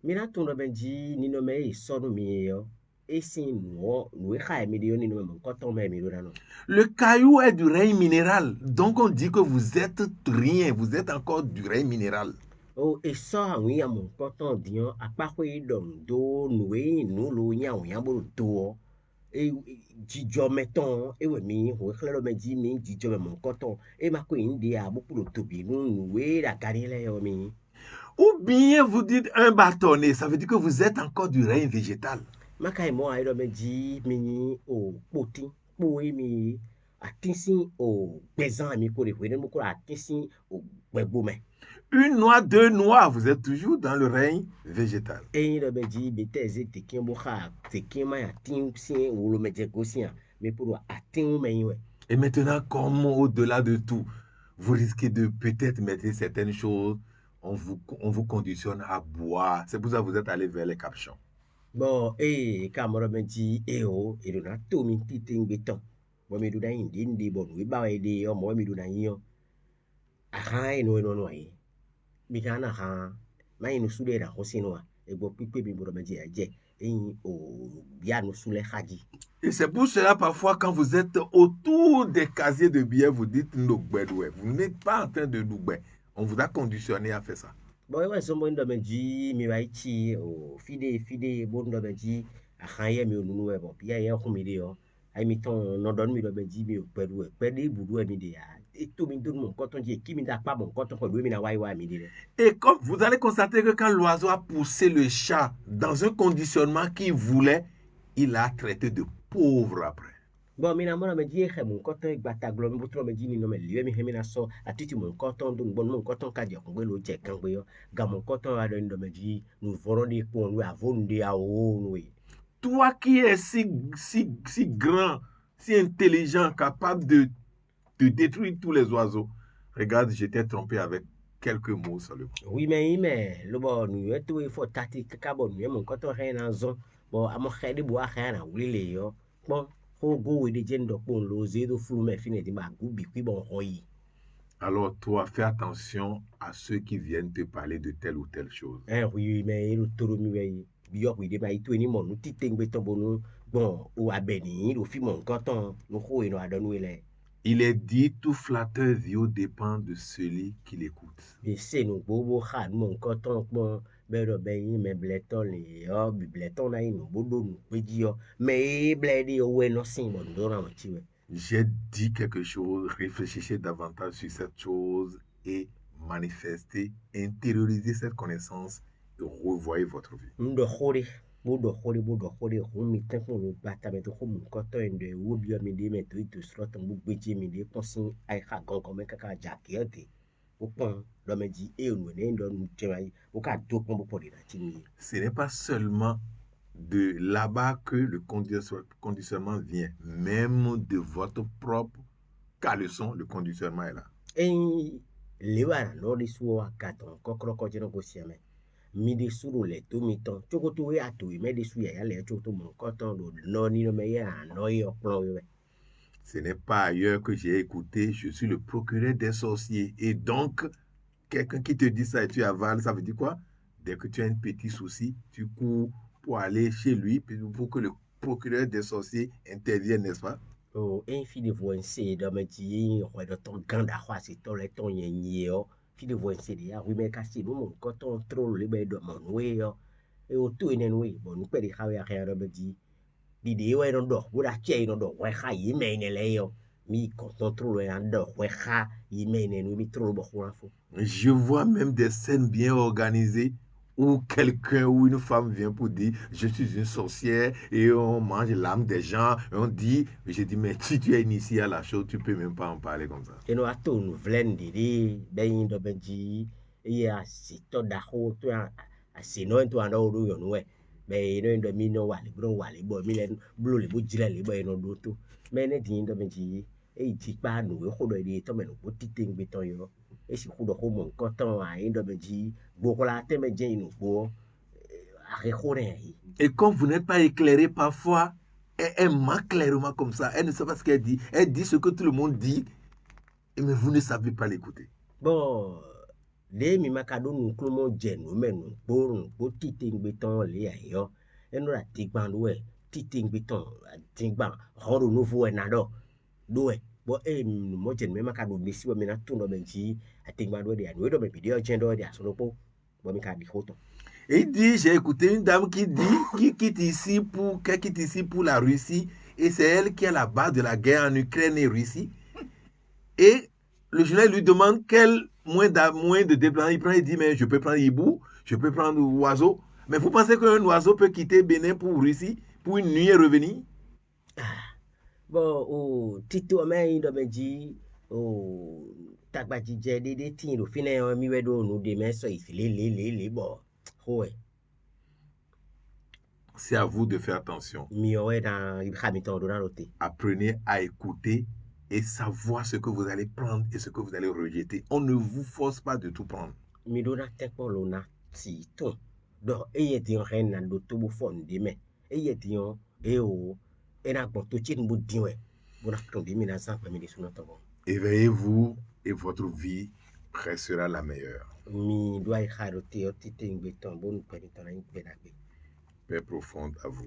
Mina tono benji ni no me sonu mi yo. E si no e kha mi de ni no me koton me mi do na no. Le caillou est du règne minéral. Donc on dit que vous êtes rien, vous êtes encore du règne minéral. Oh, et ça, oui, à mon coton dion, à part quoi do, noué, nous, l'eau, y'a bon do. Et Dijo mettons, et oui, mi, ou clair me dit, mi, Dijo mon coton, et ma queen dia, beaucoup de tobi, nous, noué, la carrière, mi. Ou bien vous dites un bâtonnet, ça veut dire que vous êtes encore du règne végétal. Ma caille, moi, elle me dit, mi, au poti, oui, mi, à tissi, au pesant, mi, pour les voir, beaucoup à tissi, au weboume. 1 noix, 2 noix, vous êtes toujours dans le règne végétal. Et il me dit, bêtise, t'es qui boha, t'es qui m'a atteint, si, ou le métier quotient, mais pour atteindre, mais ouais. Et maintenant, comme au-delà de tout, vous risquez de peut-être mettre certaines choses, on vous conditionne à boire. C'est pour ça que vous êtes allé vers les capuchons. Bon, et Camara me dit, oh, et on a tout mis petit béton. Moi, me donne une dinde, bon, oui, bah, et moi, me donne un yon. Ah, et non, non, oui. Mikana ha mai no sule ra hosinoa e bo pipe bi boro meji aje e o bia no sule haji. Et c'est pour cela parfois quand vous êtes autour des casiers de billets vous dites nogbedwe. Vous n'êtes pas en train de nougbe. On vous a conditionné à faire ça. Bon ouais so mo ndo meji mi waichi o fide bo ndo meji ahaye mi onunu e bo bia ye ho mi de yo. Ai mi ton no don mi do meji mi o pedu budu e mi de ya. Et tout mi donne mon coton qui mi n'a pas mon coton pour lui mi na wai mi de. Et comme vous allez constater que quand l'oiseau a poussé le chat dans un conditionnement qu'il voulait, il l'a traité de pauvre après. Bon, mi na mo na me di e mon coton e gbata glo mi butro me di ni no me liwe mi he mi na so atiti mon coton don bon mon coton ka je kongbe lo je kan gbe yo ga mon coton a do ndo me di nous voron di pour nous avonde a o nous. Toi qui es si grand, si intelligent, capable de de détruire tous les oiseaux. Regarde, j'étais trompé avec quelques mots seulement. Oui, mais le bon, nous, tout il faut tati carbone, nous, quand on rien en zone, bon, à mon crédit, boire rien à oublier, yo. Bon, faut go with the gender, bon, l'osé de flou, mais fini, ma goubi, qui bon, roi. Alors toi, fais attention à ceux qui viennent te parler de telle ou telle chose. Oui, mais il est tout le bio, oui, des maïs, tout le monde, nous, titing, béton, bon, ou à béni, ou fit mon canton, nous, et nous, à donner, Il est dit, tout flatteur vieux dépend de celui qui l'écoute. et c'est nous, bobo, had, mon canton, bon, bedo ben mais bleton les bleton na nous bodo nous petit mais bledi ouais non sin bon do na mati ouais. J'ai dit quelque chose, réfléchissez davantage sur cette chose et manifestez, intériorisez cette connaissance et revoyez votre vie. Ndo khori bodo khori humi tanko no bata me to hum koto ende wo bio mi de me to itu slot mu gbeji mi de ponsin ai ka gon ko me kaka jakiete o pon do me di e onu ne ndo nu tewai o ka do pon bo de na tini. Ce n'est pas seulement de là-bas que le conditionnement vient, même de votre propre caleçon, le conditionnement est là. Et le wara no de suo akaton kokro ko jeno ko siame. Mi de suru le to mi ton choko to we ato me de su ya le choko to mon koton do no ni no me ya no yo plan yo. Ce n'est pas ailleurs que j'ai écouté, je suis le procureur des sorciers. Et donc, quelqu'un qui te dit ça et tu avales, ça veut dire quoi? Dès que tu as un petit souci, tu cours pour aller chez lui pour que le procureur des sorciers intervienne, n'est-ce pas? Oh, fi de voince do me di ro do ton ganda kwa si to le ton yen yo. Fi de voince de ya oui me kasi no mon koton trop le be do mon we yo. E o tu enen we bon pe de ha ya do me di di we no do bu da che no do we ha yi me ne le yo. Mi koton trop le an do we ha yi me ne no mi trop bo kwa fo. Je vois même des scènes bien organisées où quelqu'un ou une femme vient pour dire je suis une sorcière et on mange l'âme des gens et on dit, je dis mais si tu es initié à la chose, tu peux même pas en parler comme ça. Et nous attendons nous vlendi ben do benji et a si to da ho to a si no to ando do yo no we be no ndo mi no wale bro wale bo mi le blo le bo jile le bo no do to me ne din do benji e ti pa no we ho do de to me no bo ti ting be to yo e si ho do ho mon ko ton a ndo benji bo ko la te me je no bo a re ho re. Et comme vous n'êtes pas éclairé parfois, elle ment clairement comme ça. Elle ne sait pas ce qu'elle dit. Elle dit ce que tout le monde dit, mais vous ne savez pas l'écouter. Bon, les mi makado nous clomo jenu mais nous bo titing beton le ayo. Et nous la tigban ouais, titing beton, tigban, horo nouveau na do. Doe. Bon nous mo jen me makado mesi me na tuno benji, tigban do de anu do me video jendo de asonopo. Bon mi ka di photo. Et il dit, j'ai écouté une dame qui dit, qui quitte ici pour la Russie, et c'est elle qui est à la base de la guerre en Ukraine et Russie. Et le journal lui demande quel moyen de déplacement il dit, mais je peux prendre hibou, je peux prendre oiseau. Mais vous pensez qu'un oiseau peut quitter Bénin pour Russie, pour une nuit et revenir? Bon, tito me do benji, takbaji je de tin do fine mi wedo no de me so le bon. Ouais. C'est à vous de faire attention. Apprenez à écouter et savoir ce que vous allez prendre et ce que vous allez rejeter. On ne vous force pas de tout prendre. Éveillez-vous et votre vie sera la meilleure. Paix profonde à vous.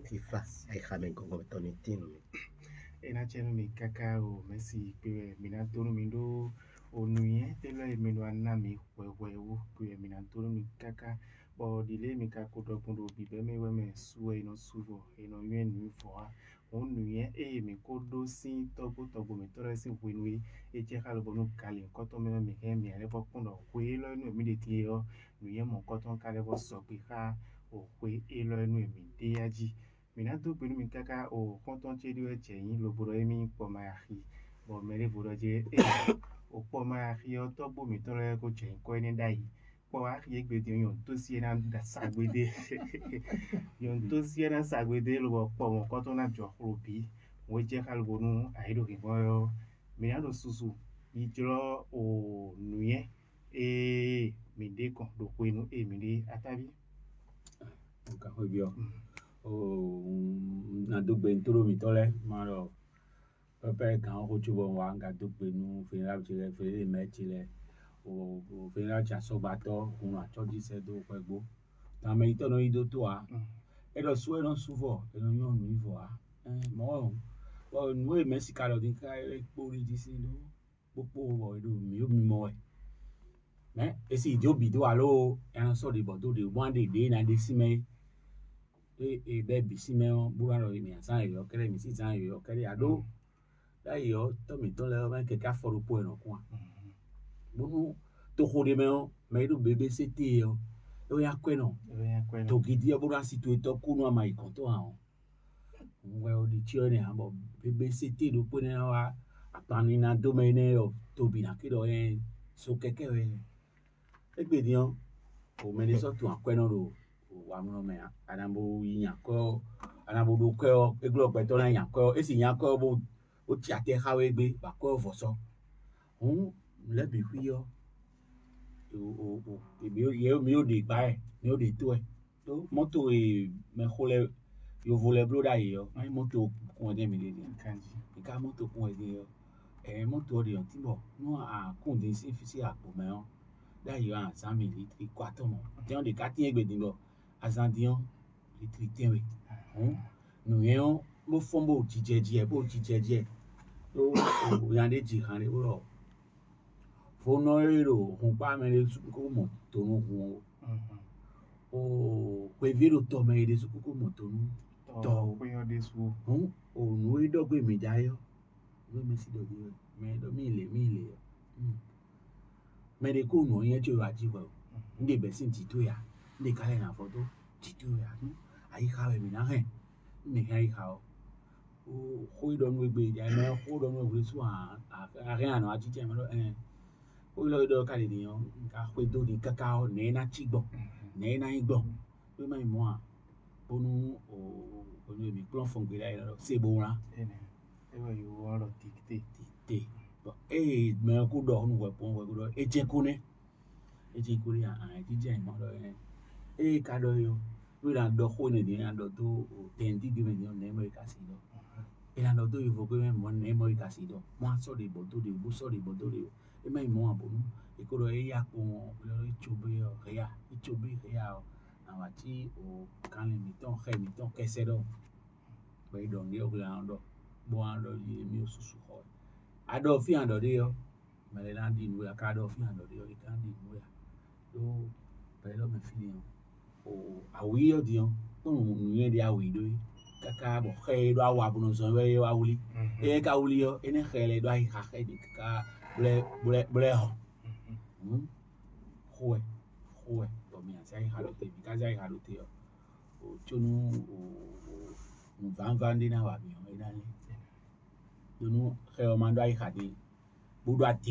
Ena chenu mi kaka o mesi pe minantoro mindo o nuye telo e mino anami wewe wo pe minantoro mi kaka bo dile mi kako dokundo bibe mi we me suwe no suvo eno yue nu foa o nuye e mi kodo si togo mi tore si winwi e je kalo bonu kali koto me mi he mi ale bo kundo we lo nu mi de tie o nuye mo koto kale bo so pe ka o we e lo nu mi de aji Minato pelu mi kaka o konton chedi we cheyin lo boro emi poma ahi bo mere boro je o poma ahi o to bo mi tore ko cheyin ko ni dai po ahi egbe di yon to si na da sagbede yon to si na sagbede lo bo po mo konton na jo bi wo je kal bonu ai do ki bo yo mina do susu ijlo o nuye mi de kon do kwenu mi de atabi ka ho bio na do gbe ntoro mi tole ma ro pepe kan ho chubo wa nga do gbe nu fe la chile fe me chile o fe la cha so bato un a choji se do pegbo ta me ito no ido to a e do su e no suvo e no yon nu ivo a mo o nu e Mexica lo din ka e pori di si do popo o do mi o mi mo e esi idio bido alo e no so de bodo de one day na de si me e be bi si me o bura lo mi asan yo kere mi si san yo kere ado da yo to mi to le ba ke ka foro po e no kwa bunu to hode me o me do bebe sete o ya kweno to gidi o bura si to kunu ama ikonto han we o di chio ne abo bebe sete do po ne wa apani na do me ne o to bi na kido e so keke we egbe dian o me de so to akweno do wa mo me anambo yin ko anambo do ko eglo pe to na yan ko esi yan ko bo o ti ate hawe gbe ba ko voso le bi hu yo mi o de gba e mi o de to e to moto e me khole yo vole blo da yo ai moto kun de mi de kanji ka moto kun de yo moto de on ti bo no a kun de si fi si apo me o da yo an 100 litres kwa to mo ti on de ka ti egbe din bo azandion litres tenwe nu yen mo fombo jijeje bo jijeje to yan de ji han de ro fono ero hun pa me le su ko mo to nu hun o pe viro to me de su ko mo to nu to pe yo de su o nu e dogbe mi jayo we me si do de me do mi le me de ko nu yen ti o aji wo nde be sin ti to ya nde kale na foto ti to ya ayi ka we mi na hen mi ayi ka o ho do nu egbe ja me ho do nu egbe su a rien ano aji je me lo o lo do ka le ni o ka ho do ni kakao ne na chigbo ne na igbo we mai mo a onu mi plan fon gbe la lo se bo ran we yo wo ro tikte bo me ko do nu we pon we do eje ko ne a ti je mo do ka do yo we la do ho ne ni do to tendi gbe ni ne mo ka si do ìlànà tó yìí fò pé mọ ní mọ ìkàsí dọ wọn sọ de bọ tó de bó sọ de bọ tó de ẹ má ìmọ àbònú ìkóró ẹ yà pọ wọn lọ ìtsobe ọhẹyà ìtsobe ọhẹyà ọ àwọn àti ò kànlẹ mìtàn xẹ mìtàn kẹsẹ dọ pẹ dọ ní ọgbẹ àwọn dọ bọ àwọn dọ yìí mi ò susu xọ adọ fi hàn dọ de yọ mẹlẹ náà di ìnú yà ká dọ fi hàn dọ de yọ ìkà di ìnú yà tó pẹ lọ mẹ fi ni yọ ò àwí yọ di yọ tó nìyẹn di àwí do yìí kaka bo xe do awa bono so we wa wuli ka wuli yo ene xele do ai ha xe di kaka ble ho khoe to mi asai halote mi kaza ai halote yo o chonu o van di na wa mi o ina ni dunu xe o mando ai ha di bu do ati